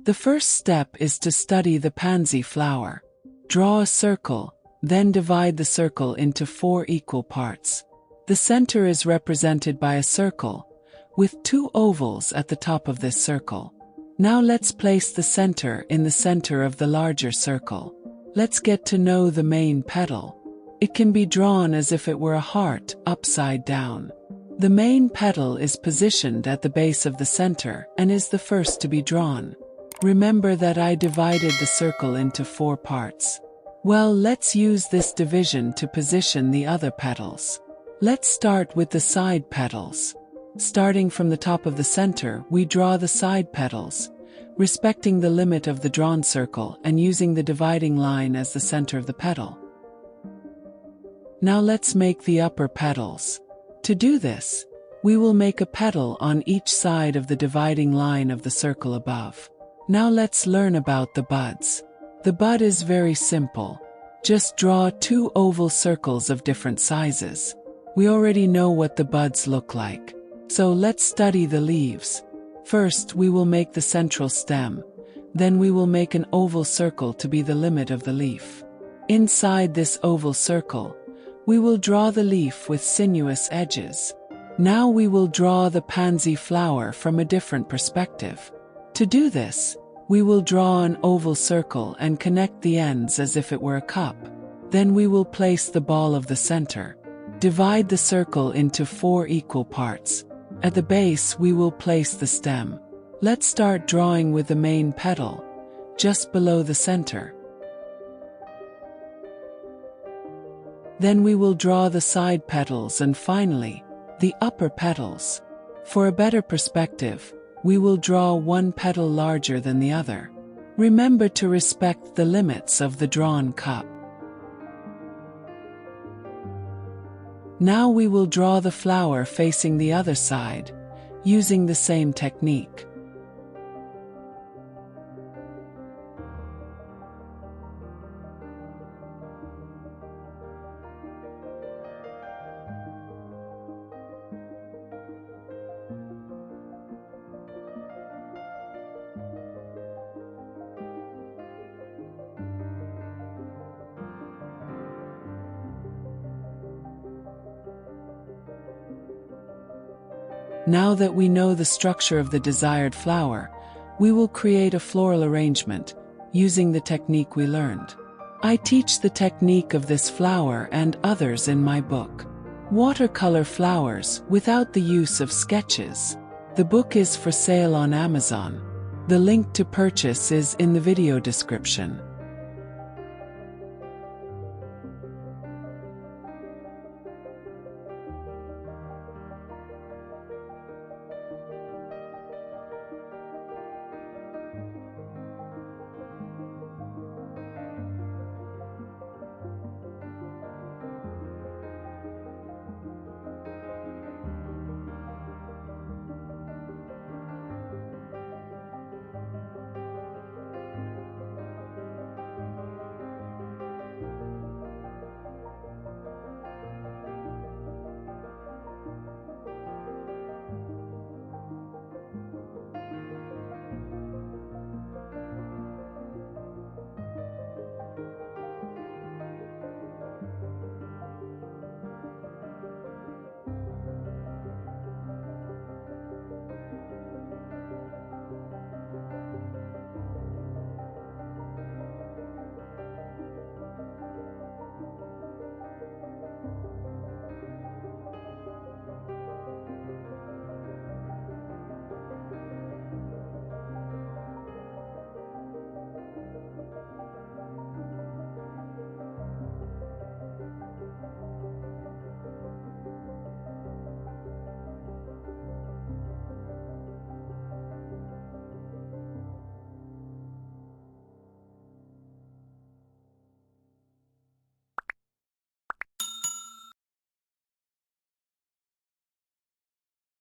The first step is to study the pansy flower. Draw a circle, then divide the circle into 4 equal parts. The center is represented by a circle, with 2 ovals at the top of this circle. Now let's place the center in the center of the larger circle. Let's get to know the main petal. It can be drawn as if it were a heart, upside down. The main petal is positioned at the base of the center and is the first to be drawn. Remember that I divided the circle into 4 parts. Well, let's use this division to position the other petals. Let's start with the side petals. Starting from the top of the center, we draw the side petals, respecting the limit of the drawn circle and using the dividing line as the center of the petal. Now let's make the upper petals. To do this, we will make a petal on each side of the dividing line of the circle above. Now let's learn about the buds. The bud is very simple. Just draw 2 oval circles of different sizes. We already know what the buds look like. So let's study the leaves. First, we will make the central stem. Then we will make an oval circle to be the limit of the leaf. Inside this oval circle, we will draw the leaf with sinuous edges. Now we will draw the pansy flower from a different perspective. To do this, we will draw an oval circle and connect the ends as if it were a cup. Then we will place the ball of the center. Divide the circle into 4 equal parts. At the base we will place the stem. Let's start drawing with the main petal, just below the center. Then we will draw the side petals and finally, the upper petals. For a better perspective, we will draw 1 petal larger than the other. Remember to respect the limits of the drawn cup. Now we will draw the flower facing the other side, using the same technique. Now that we know the structure of the desired flower, we will create a floral arrangement, using the technique we learned. I teach the technique of this flower and others in my book, Watercolor Flowers Without the Use of Sketches. The book is for sale on Amazon. The link to purchase is in the video description.